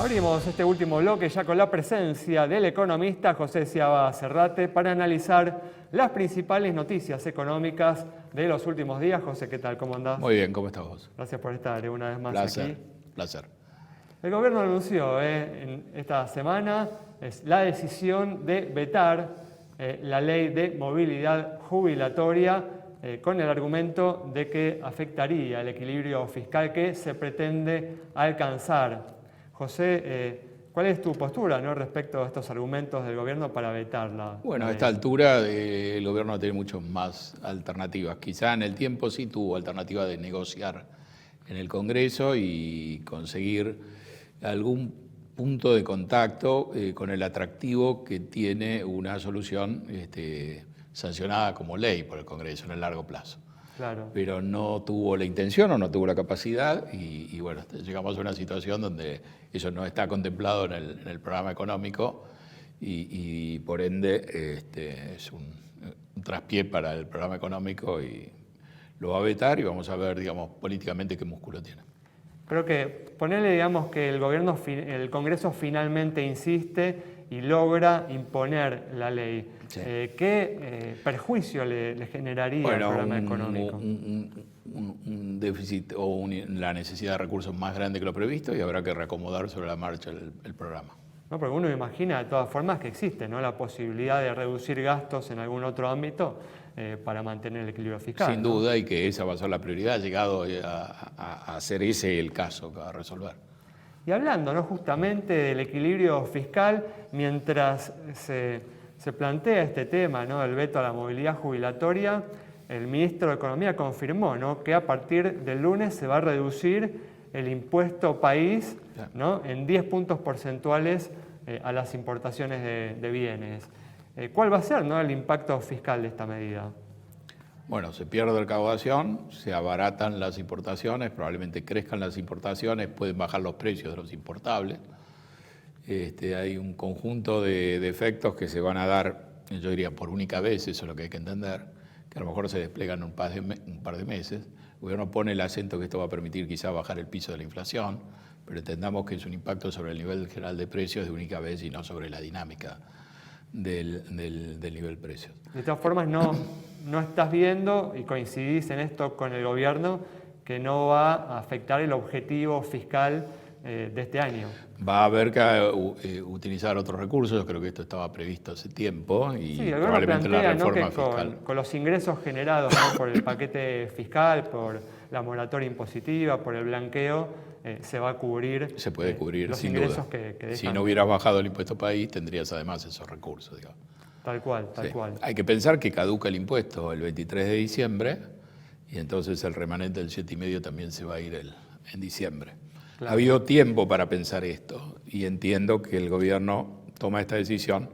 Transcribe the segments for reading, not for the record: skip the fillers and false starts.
Abrimos este último bloque ya con la presencia del economista José Ciaba Serrate para analizar las principales noticias económicas de los últimos días. José, ¿qué tal? ¿Cómo andás? Muy bien, ¿cómo estás vos? Gracias por estar una vez más Placer, aquí. placer. El gobierno anunció en esta semana la decisión de vetar la ley de movilidad jubilatoria con el argumento de que afectaría el equilibrio fiscal que se pretende alcanzar. José, ¿cuál es tu postura, ¿no?, respecto a estos argumentos del gobierno para vetarla? Bueno, a esta altura el gobierno no tiene muchas más alternativas. Quizá en el tiempo sí tuvo alternativa de negociar en el Congreso y conseguir algún punto de contacto con el atractivo que tiene una solución sancionada como ley por el Congreso en el largo plazo. Claro. Pero no tuvo la intención o no tuvo la capacidad y bueno, llegamos a una situación donde eso no está contemplado en el programa económico y por ende es un traspié para el programa económico y lo va a vetar y vamos a ver, digamos, políticamente qué músculo tiene. Creo que ponerle, digamos, que el Congreso finalmente insiste y logra imponer la ley. Sí. ¿Qué perjuicio le generaría al programa económico? Un déficit o la necesidad de recursos más grande que lo previsto y habrá que reacomodar sobre la marcha el programa. No, porque uno imagina de todas formas que existe, ¿no?, la posibilidad de reducir gastos en algún otro ámbito para mantener el equilibrio fiscal. Sin duda, y que esa va a ser la prioridad, ha llegado a ser ese el caso a resolver. Y hablando, ¿no?, justamente del equilibrio fiscal, mientras se plantea este tema, ¿no?, el veto a la movilidad jubilatoria, el ministro de Economía confirmó, ¿no?, que a partir del lunes se va a reducir el impuesto país, ¿no?, en 10 puntos porcentuales a las importaciones de bienes. ¿Cuál va a ser, ¿no?, el impacto fiscal de esta medida? Bueno, se pierde recaudación, se abaratan las importaciones, probablemente crezcan las importaciones, pueden bajar los precios de los importables. Hay un conjunto de efectos que se van a dar, yo diría, por única vez, eso es lo que hay que entender, que a lo mejor se desplegan un par de meses. El gobierno pone el acento que esto va a permitir quizá bajar el piso de la inflación, pero entendamos que es un impacto sobre el nivel general de precios de única vez y no sobre la dinámica del nivel de precios. De todas formas, no estás viendo, y coincidís en esto con el gobierno, que no va a afectar el objetivo fiscal de este año. Va a haber que utilizar otros recursos, yo creo que esto estaba previsto hace tiempo y sí, probablemente plantea, la reforma, ¿no?, que fiscal. Con los ingresos generados, ¿no?, por el paquete fiscal, por la moratoria impositiva, por el blanqueo, se va a cubrir. Se puede cubrir, los sin ingresos duda. Que dejan. Si no hubieras bajado el impuesto país, tendrías además esos recursos, digamos. Tal cual, tal cual. Hay que pensar que caduca el impuesto el 23 de diciembre y entonces el remanente del 7,5 también se va a ir en diciembre. Claro. Ha habido tiempo para pensar esto y entiendo que el gobierno toma esta decisión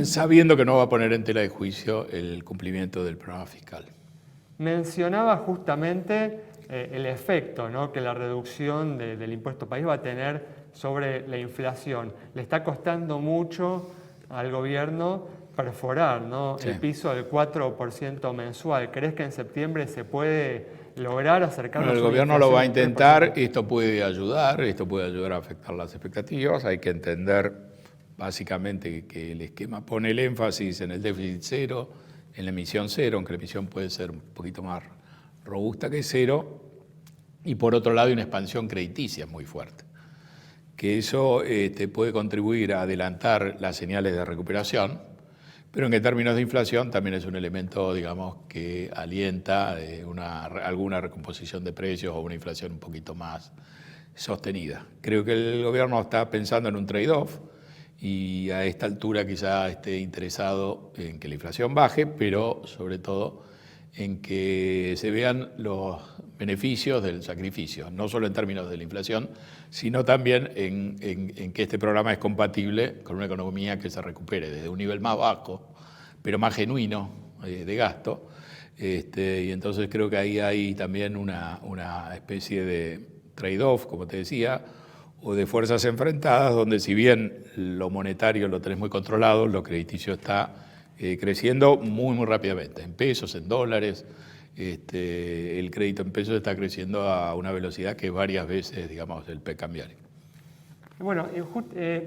sabiendo que no va a poner en tela de juicio el cumplimiento del programa fiscal. Mencionaba justamente el efecto, ¿no?, que la reducción del impuesto país va a tener sobre la inflación. Le está costando mucho al gobierno perforar, ¿no?, sí, el piso del 4% mensual. ¿Crees que en septiembre se puede lograr acercarnos? Bueno, el gobierno lo va a intentar, esto puede ayudar a afectar las expectativas. Hay que entender básicamente que el esquema pone el énfasis en el déficit cero, en la emisión cero, aunque la emisión puede ser un poquito más robusta que cero, y por otro lado hay una expansión crediticia muy fuerte, que eso puede contribuir a adelantar las señales de recuperación, pero en términos de inflación también es un elemento, digamos, que alienta alguna recomposición de precios o una inflación un poquito más sostenida. Creo que el gobierno está pensando en un trade-off y a esta altura quizá esté interesado en que la inflación baje, pero sobre todo en que se vean los beneficios del sacrificio, no solo en términos de la inflación, sino también en que este programa es compatible con una economía que se recupere desde un nivel más bajo, pero más genuino de gasto. Y entonces creo que ahí hay también una especie de trade-off, como te decía, o de fuerzas enfrentadas, donde si bien lo monetario lo tenés muy controlado, lo crediticio está creciendo muy, muy rápidamente, en pesos, en dólares. El crédito en pesos está creciendo a una velocidad que es varias veces, digamos, el PEC cambiario. Bueno,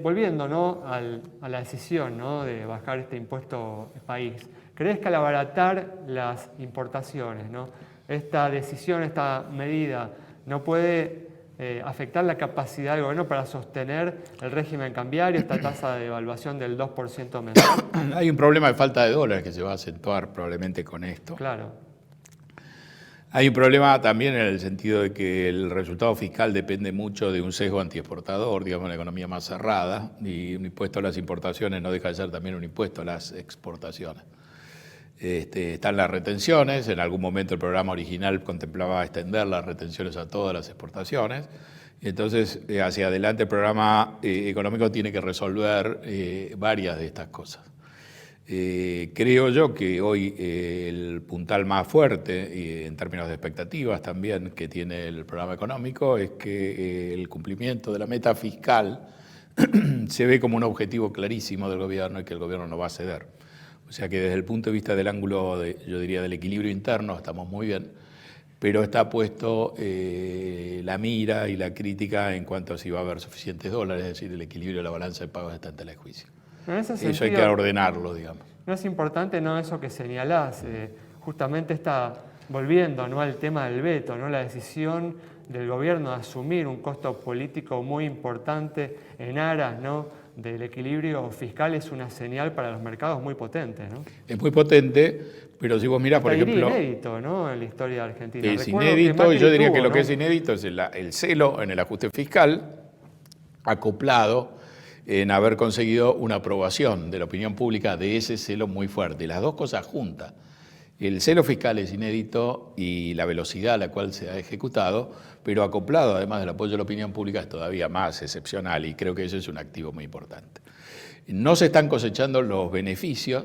volviendo, ¿no?, a la decisión, ¿no?, de bajar este impuesto país, ¿crees que al abaratar las importaciones, ¿no?, esta decisión, esta medida, no puede afectar la capacidad del gobierno para sostener el régimen cambiario, esta tasa de devaluación del 2% mensual? Hay un problema de falta de dólares que se va a acentuar probablemente con esto. Claro. Hay un problema también en el sentido de que el resultado fiscal depende mucho de un sesgo antiexportador, digamos, una economía más cerrada, y un impuesto a las importaciones no deja de ser también un impuesto a las exportaciones. Están las retenciones, en algún momento el programa original contemplaba extender las retenciones a todas las exportaciones, y entonces hacia adelante el programa económico tiene que resolver varias de estas cosas. Creo yo que hoy el puntal más fuerte, en términos de expectativas también, que tiene el programa económico es que el cumplimiento de la meta fiscal se ve como un objetivo clarísimo del gobierno y que el gobierno no va a ceder. O sea que desde el punto de vista del ángulo, yo diría, del equilibrio interno, estamos muy bien, pero está puesto la mira y la crítica en cuanto a si va a haber suficientes dólares, es decir, el equilibrio de la balanza de pagos está en tela de juicio. En ese sentido, eso hay que ordenarlo, digamos. No es importante, ¿no?, eso que señalás, justamente está volviendo, ¿no?, al tema del veto, ¿no?, la decisión del gobierno de asumir un costo político muy importante en aras, ¿no?, del equilibrio fiscal es una señal para los mercados muy potente, ¿no? Es muy potente, pero si vos mirás, por ejemplo... Es inédito, ¿no?, en la historia de Argentina. Es inédito, y yo diría que lo que es inédito es el celo en el ajuste fiscal, acoplado en haber conseguido una aprobación de la opinión pública de ese celo muy fuerte. Las dos cosas juntas. El celo fiscal es inédito y la velocidad a la cual se ha ejecutado, pero acoplado además del apoyo de la opinión pública es todavía más excepcional y creo que eso es un activo muy importante. No se están cosechando los beneficios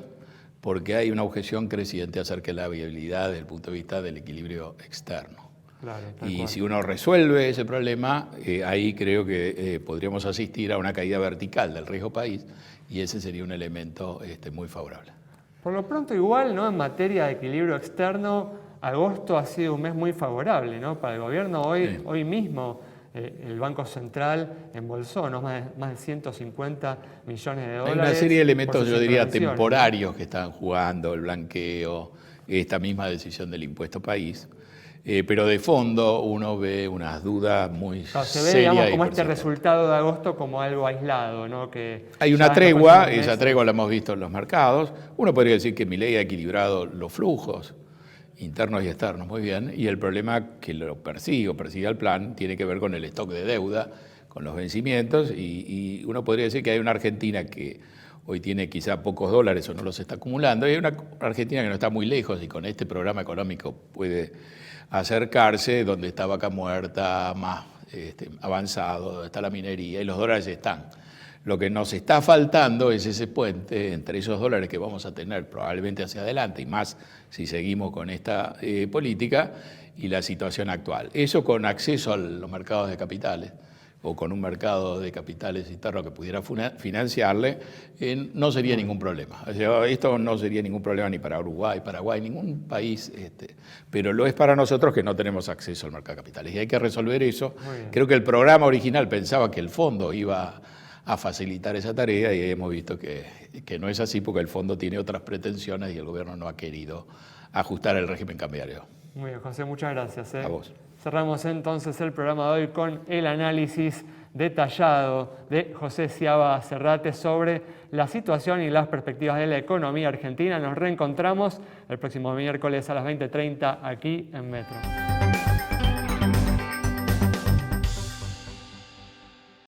porque hay una objeción creciente acerca de la viabilidad desde el punto de vista del equilibrio externo. Claro, y si uno resuelve ese problema, ahí creo que podríamos asistir a una caída vertical del riesgo país y ese sería un elemento muy favorable. Por lo pronto igual, ¿no?, en materia de equilibrio externo, agosto ha sido un mes muy favorable, ¿no?, para el gobierno. Hoy mismo el Banco Central embolsó, ¿no?, más de 150 millones de dólares. Hay una serie de elementos, yo diría, temporarios que están jugando, el blanqueo, esta misma decisión del impuesto país. Pero de fondo uno ve unas dudas muy serias. Se ve, digamos, como este resultado de agosto como algo aislado, ¿no? Que hay una tregua, esa tregua la hemos visto en los mercados. Uno podría decir que Milei ha equilibrado los flujos internos y externos muy bien, y el problema que lo persigue al plan, tiene que ver con el stock de deuda, con los vencimientos, y uno podría decir que hay una Argentina que hoy tiene quizá pocos dólares o no los está acumulando, y hay una Argentina que no está muy lejos y con este programa económico puede acercarse, donde está Vaca Muerta, más avanzado, donde está la minería, y los dólares están. Lo que nos está faltando es ese puente entre esos dólares que vamos a tener probablemente hacia adelante, y más si seguimos con esta política, y la situación actual. Eso con acceso a los mercados de capitales, o con un mercado de capitales interno que pudiera financiarle, no sería ningún problema. O sea, esto no sería ningún problema ni para Uruguay, Paraguay, ningún país, pero lo es para nosotros que no tenemos acceso al mercado de capitales. Y hay que resolver eso. Creo que el programa original pensaba que el fondo iba a facilitar esa tarea y hemos visto que no es así porque el fondo tiene otras pretensiones y el gobierno no ha querido ajustar el régimen cambiario. Muy bien, José, muchas gracias. A vos. Cerramos entonces el programa de hoy con el análisis detallado de José Sciaba Serrate sobre la situación y las perspectivas de la economía argentina. Nos reencontramos el próximo miércoles a las 20:30 aquí en Metro.